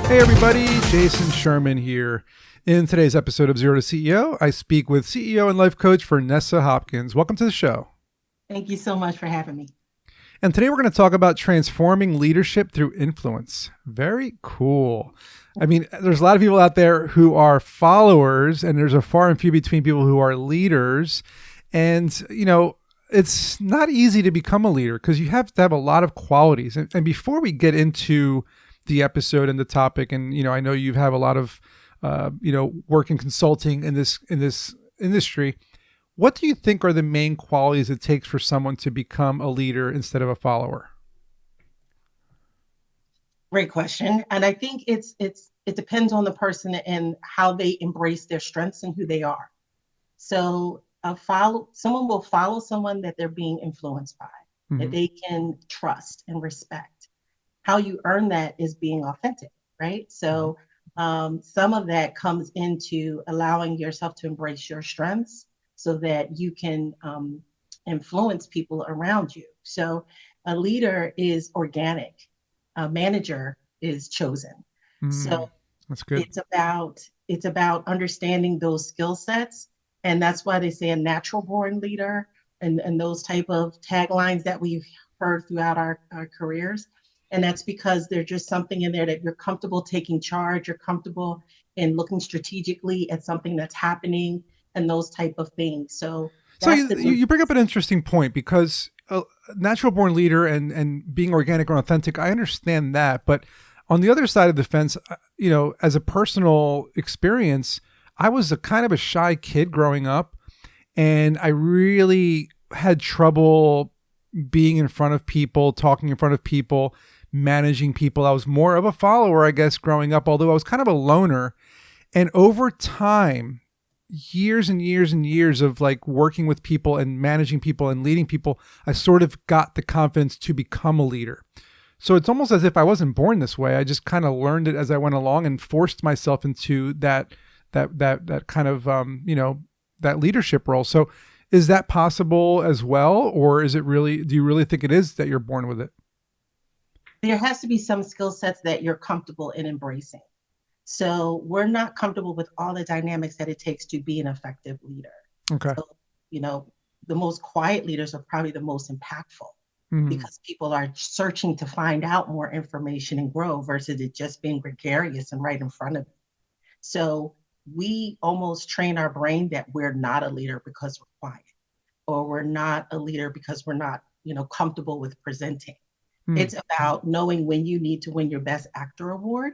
Hey everybody, Jason Sherman here. In today's episode of Zero to CEO, I speak with CEO and life coach Vernessa Hopkins. Welcome to the show. Thank you so much for having me. And today we're going to talk about transforming leadership through influence. Very cool. I mean, there's a lot of people out there who are followers, and there's a far and few between people who are leaders. And, it's not easy to become a leader because you have to have a lot of qualities. And before we get into the episode and the topic, and I know you have a lot of work in consulting in this industry. What do you think are the main qualities it takes for someone to become a leader instead of a follower? Great question. And I think it depends on the person and how they embrace their strengths and who they are. So someone will follow someone that they're being influenced by, that they can trust and respect. How you earn that is being authentic, right? So some of that comes into allowing yourself to embrace your strengths so that you can influence people around you. So a leader is organic, a manager is chosen. So that's good. It's about understanding those skill sets. And that's why they say a natural born leader and those type of taglines that we've heard throughout our careers. And that's because there's just something in there that you're comfortable taking charge, you're comfortable in looking strategically at something that's happening and those type of things. So you bring up an interesting point because a natural born leader and being organic and authentic, I understand that. But on the other side of the fence, as a personal experience, I was a kind of a shy kid growing up, and I really had trouble being in front of people, talking in front of people, managing people. I was more of a follower, I guess, growing up, although I was kind of a loner. And over time, years and years and years of like working with people and managing people and leading people, I sort of got the confidence to become a leader. So it's almost as if I wasn't born this way. I just kind of learned it as I went along and forced myself into that kind of that leadership role. So is that possible as well, or do you really think it is that you're born with it? There has to be some skill sets that you're comfortable in embracing. So we're not comfortable with all the dynamics that it takes to be an effective leader. Okay. So, the most quiet leaders are probably the most impactful because people are searching to find out more information and grow versus it just being gregarious and right in front of them. So we almost train our brain that we're not a leader because we're quiet, or we're not a leader because we're not, comfortable with presenting. It's about knowing when you need to win your best actor award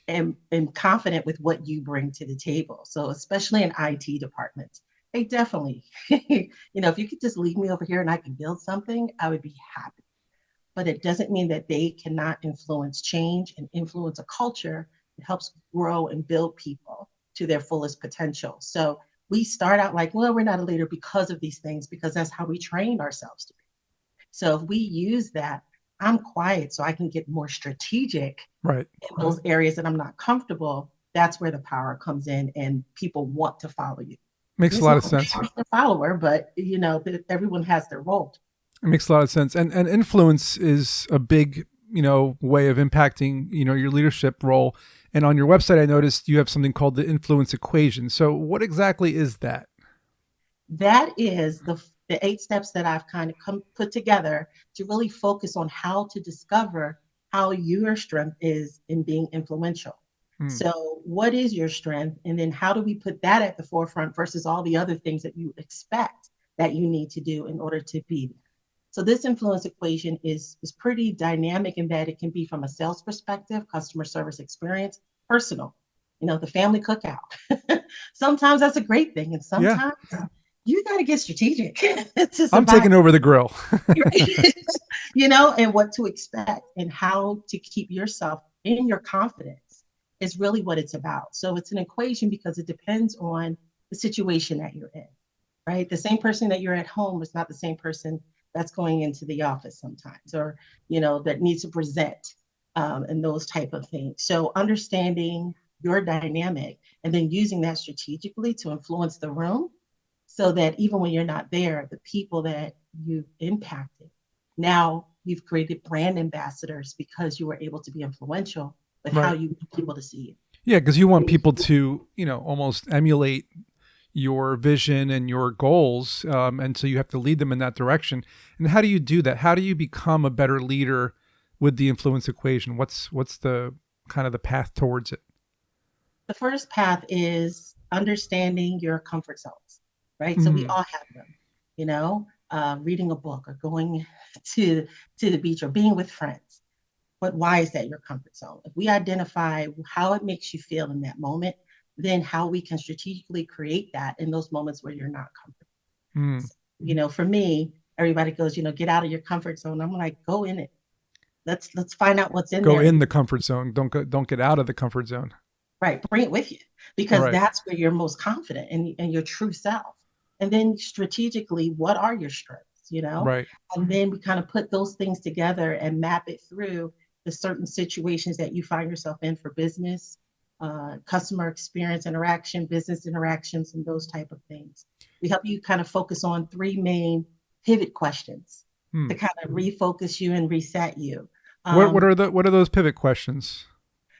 and confident with what you bring to the table. So especially in IT departments, they definitely, if you could just leave me over here and I can build something, I would be happy. But it doesn't mean that they cannot influence change and influence a culture that helps grow and build people to their fullest potential. So we start out like, well, we're not a leader because of these things, because that's how we trained ourselves to be. So if we use that, I'm quiet so I can get more strategic right in those areas that I'm not comfortable. That's where the power comes in and people want to follow you. Makes a lot of sense. A follower, but everyone has their role. It makes a lot of sense. And influence is a big, way of impacting, your leadership role. And on your website, I noticed you have something called the influence equation. So what exactly is that? That is the 8 steps that I've kind of put together to really focus on how to discover how your strength is in being influential. So what is your strength? And then how do we put that at the forefront versus all the other things that you expect that you need to do in order to be there? So this influence equation is pretty dynamic in that it can be from a sales perspective, customer service experience, personal, the family cookout. Sometimes that's a great thing. And sometimes you got to get strategic. I'm taking over the grill. And what to expect and how to keep yourself in your confidence is really what it's about. So it's an equation because it depends on the situation that you're in, right? The same person that you're at home is not the same person that's going into the office sometimes, or, that needs to present and those type of things. So understanding your dynamic and then using that strategically to influence the room so that even when you're not there, the people that you've impacted, now you've created brand ambassadors because you were able to be influential. with how Right. you want people to see you. Yeah, because you want people to, almost emulate your vision and your goals, and so you have to lead them in that direction. And how do you do that? How do you become a better leader with the influence equation? What's the kind of the path towards it? The first path is understanding your comfort zones, right? So we Mm, all have them, reading a book or going to the beach or being with friends. But why is that your comfort zone? If we identify how it makes you feel in that moment, then how we can strategically create that in those moments where you're not comfortable. mm. So, for me, everybody goes, get out of your comfort zone. I'm like, go in it. Let's find out what's in Go there. in And the comfort zone. Don't get out of the comfort zone. right, bring it with you because Right. that's where you're most confident in your true self. And then strategically, what are your strengths, Right. And then we kind of put those things together and map it through the certain situations that you find yourself in for business, customer experience interaction, business interactions, and those type of things. We help you kind of focus on three main pivot questions Hmm. to kind of refocus you and reset you. What are those pivot questions?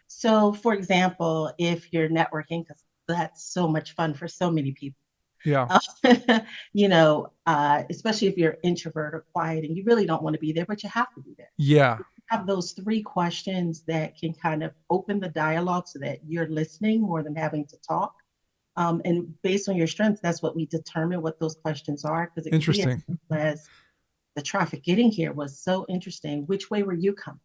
So, for example, if you're networking, because that's so much fun for so many people, Yeah. especially if you're introvert or quiet and you really don't want to be there, but you have to be there. Yeah. Have those three questions that can kind of open the dialogue so that you're listening more than having to talk. And based on your strengths, that's what we determine what those questions are, because it could be as Interesting. simple as the traffic getting here was so interesting. Which way were you coming?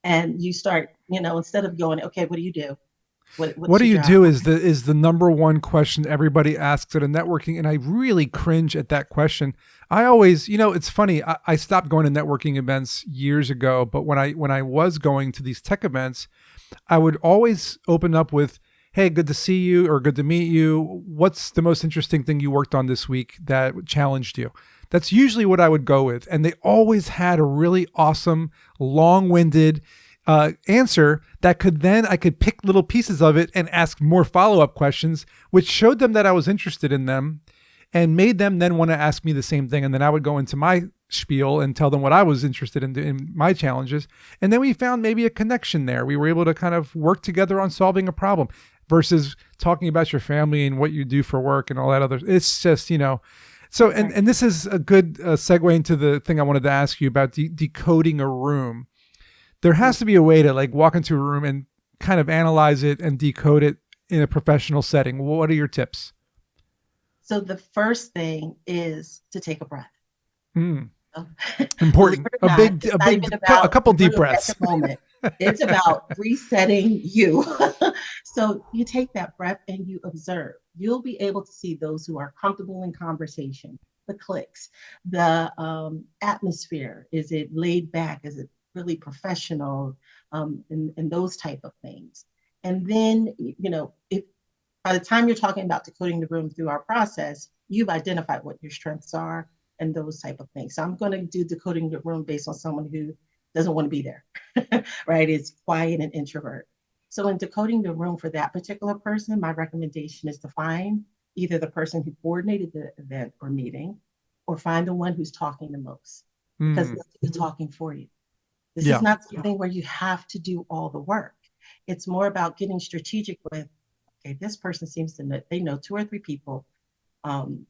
And you start, instead of going, okay, what do you do? What What's do your you job? do is the number one question everybody asks at a networking, and I really cringe at that question. I always, it's funny. I stopped going to networking events years ago, but when I was going to these tech events, I would always open up with, "Hey, good to see you," or "Good to meet you. What's the most interesting thing you worked on this week that challenged you?" That's usually what I would go with, and they always had a really awesome, long-winded answer that I could pick little pieces of it and ask more follow-up questions, which showed them that I was interested in them and made them then want to ask me the same thing. And then I would go into my spiel and tell them what I was interested in my challenges. And then we found maybe a connection there. We were able to kind of work together on solving a problem versus talking about your family and what you do for work and all that other. It's just, So, and, Right. and this is a good segue into the thing I wanted to ask you about decoding a room. There has to be a way to like walk into a room and kind of analyze it and decode it in a professional setting. What are your tips? So the first thing is to take a breath. Mm, So, believe important. it or not, it's not even A about couple deep you at breaths. the moment. It's about resetting you. So you take that breath and you observe. You'll be able to see those who are comfortable in conversation, the clicks, the atmosphere. Is it laid back? Is it really professional? And those type of things. And then, if by the time you're talking about decoding the room through our process, you've identified what your strengths are and those type of things. So I'm going to do decoding the room based on someone who doesn't want to be there, right? It's quiet and introvert. So in decoding the room for that particular person, my recommendation is to find either the person who coordinated the event or meeting, or find the one who's talking the most, because Mm, they'll do the talking for you. This is yeah. not something where you have to do all the work. It's more about getting strategic with, okay, this person seems to know, they know two or three people.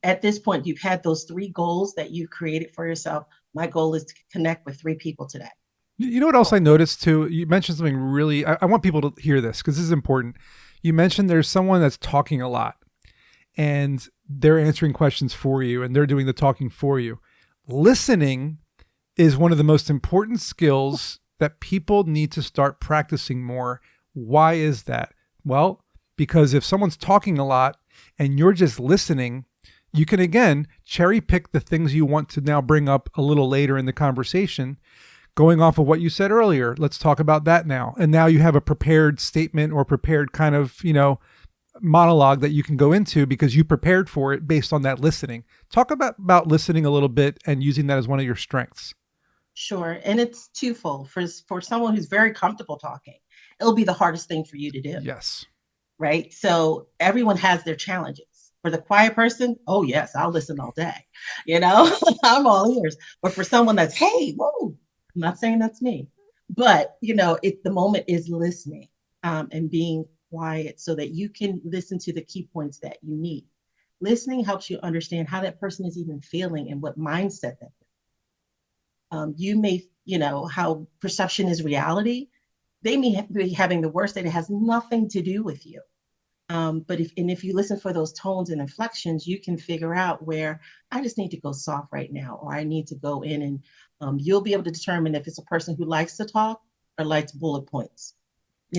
At this point, you've had those three goals that you've created for yourself. My goal is to connect with three people today. You know what else I noticed too? You mentioned something really, I want people to hear this because this is important. You mentioned there's someone that's talking a lot and they're answering questions for you and they're doing the talking for you. Listening is one of the most important skills that people need to start practicing more. Why is that? Well, because if someone's talking a lot and you're just listening, you can again cherry pick the things you want to now bring up a little later in the conversation. Going off of what you said earlier, let's talk about that now. And now you have a prepared statement or prepared kind of, monologue that you can go into because you prepared for it based on that listening. Talk about listening a little bit and using that as one of your strengths. Sure. And it's twofold. For someone who's very comfortable talking, it'll be the hardest thing for you to do, Yes. right? So everyone has their challenges. For the quiet person, oh yes, I'll listen all day. I'm all ears. But for someone that's, hey, whoa, I'm not saying that's me, But the moment is listening, and being quiet so that you can listen to the key points that you need. Listening helps you understand how that person is even feeling and what mindset that you may, how perception is reality. They may be having the worst day. It has nothing to do with you. But if you listen for those tones and inflections, you can figure out where I just need to go soft right now, or I need to go in, and you'll be able to determine if it's a person who likes to talk or likes bullet points,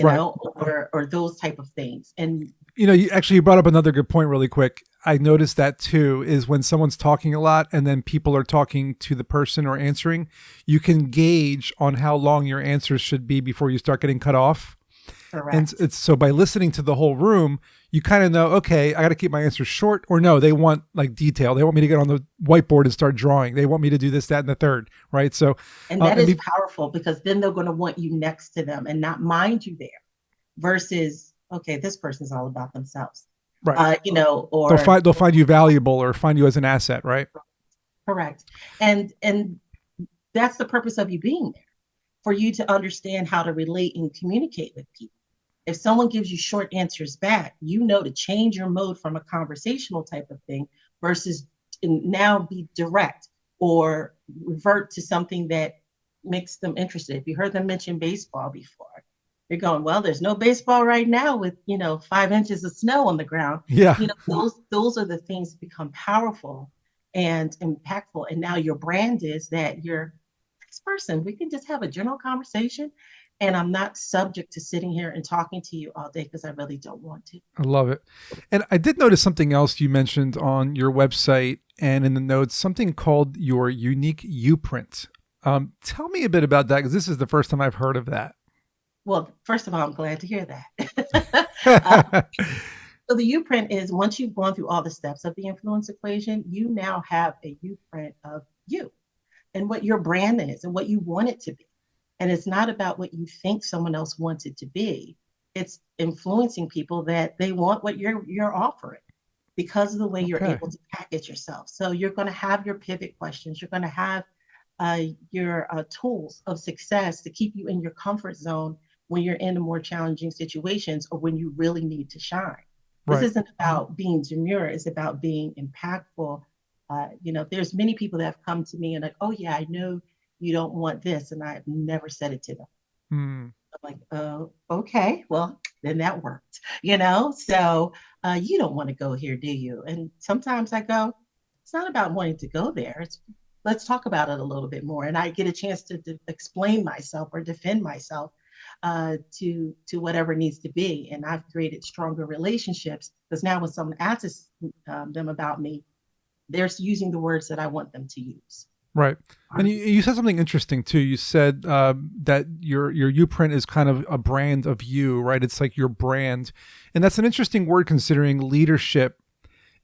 Right. or those type of things. And you brought up another good point really quick. I noticed that too, is when someone's talking a lot and then people are talking to the person or answering, you can gauge on how long your answers should be before you start getting cut off. And correct. it's so by listening to the whole room, you kind of know, okay, I got to keep my answers short, or no, they want like detail. They want me to get on the whiteboard and start drawing. They want me to do this, that, and the third, right? So, And that is powerful, because then they're going to want you next to them and not mind you there, versus, okay, this person's all about themselves. right, Or they'll find you valuable or find you as an asset, right? correct. And that's the purpose of you being there, for you to understand how to relate and communicate with people. If someone gives you short answers back, to change your mode from a conversational type of thing versus now be direct, or revert to something that makes them interested. If you heard them mention baseball before, you're going, well, there's no baseball right now with 5 inches of snow on the ground. Yeah, Those are the things that become powerful and impactful. And now your brand is that you're this person. We can just have a general conversation, and I'm not subject to sitting here and talking to you all day, because I really don't want to. I love it. And I did notice something else you mentioned on your website and in the notes, something called your unique YOUprint. Tell me a bit about that, because this is the first time I've heard of that. Well, first of all, I'm glad to hear that. uh, so the YOUprint is, once you've gone through all the steps of the influence equation, you now have a YOUprint of you and what your brand is and what you want it to be. And it's not about what you think someone else wants it to be. It's influencing people that they want what you're offering, because of the way you're Okay. able to package yourself. So you're going to have your pivot questions. You're going to have your tools of success to keep you in your comfort zone when you're in the more challenging situations, or when you really need to shine. This Right. isn't about being demure. It's about being impactful. There's many people that have come to me and like, oh yeah, I know you don't want this, and I've never said it to them. Hmm. I'm like, oh, okay, well, then that worked. So you don't want to go here, do you? And sometimes I go, it's not about wanting to go there. It's, let's talk about it a little bit more. And I get a chance to explain myself or defend myself to whatever needs to be. And I've created stronger relationships, because now when someone asks them about me, they're using the words that I want them to use. Right. And you said something interesting too. You said that your YOUprint is kind of a brand of you, right? It's like your brand. And that's an interesting word, considering leadership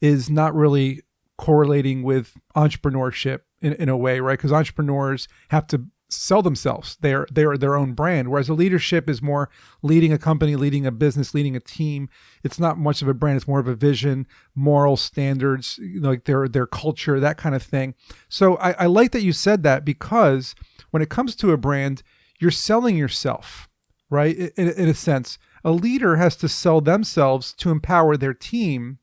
is not really correlating with entrepreneurship in a way, right? Because entrepreneurs have to sell themselves. They're their own brand, whereas a leadership is more leading a company, leading a business, leading a team. It's not much of a brand. It's more of a vision, moral standards, like their culture, that kind of thing. So I like that you said that, because when it comes to a brand, you're selling yourself, right? In a sense, a leader has to sell themselves to empower their team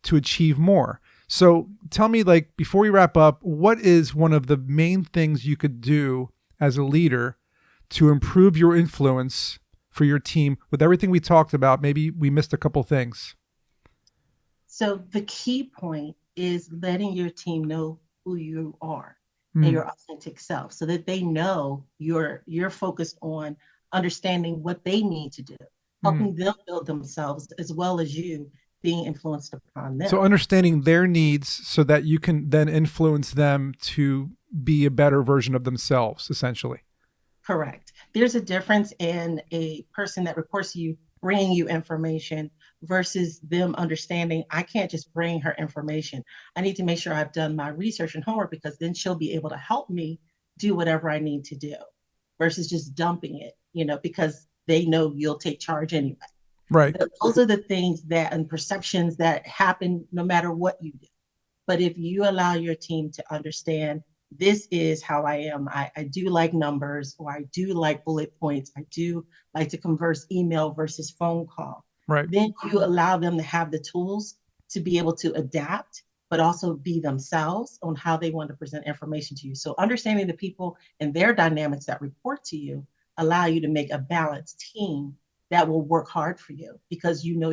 to achieve more. So tell me, like, before we wrap up, what is one of the main things you could do as a leader to improve your influence for your team? With everything we talked about, maybe we missed a couple things. So the key point is letting your team know who you are and Hmm. your authentic self, so that they know you're focused on understanding what they need to do, Hmm. helping them build themselves, as well as you being influenced upon them. So understanding their needs so that you can then influence them to be a better version of themselves, essentially. Correct. There's a difference in a person that reports to you bringing you information versus them understanding, I can't just bring her information. I need to make sure I've done my research and homework, because then she'll be able to help me do whatever I need to do, versus just dumping it, because they know you'll take charge anyway. Right. Those are the things that and perceptions that happen no matter what you do. But if you allow your team to understand this is how I am. I do like numbers, or I do like bullet points. I do like to converse email versus phone call. Right. Then you allow them to have the tools to be able to adapt, but also be themselves on how they want to present information to you. So understanding the people and their dynamics that report to you allow you to make a balanced team that will work hard for you, because you know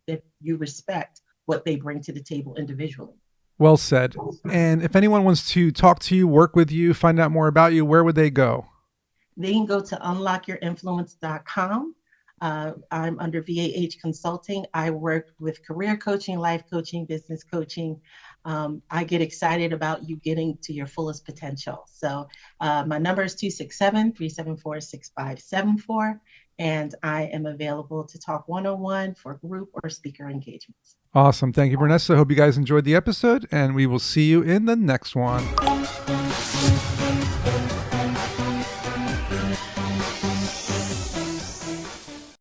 that you respect what they bring to the table individually. Well said. And if anyone wants to talk to you, work with you, find out more about you, where would they go? They can go to unlockyourinfluence.com. I'm under VAH Consulting. I work with career coaching, life coaching, business coaching. I get excited about you getting to your fullest potential. So my number is 267-374-6574. And I am available to talk one-on-one for group or speaker engagements. Awesome. Thank you, Vernessa. Hope you guys enjoyed the episode, and we will see you in the next one.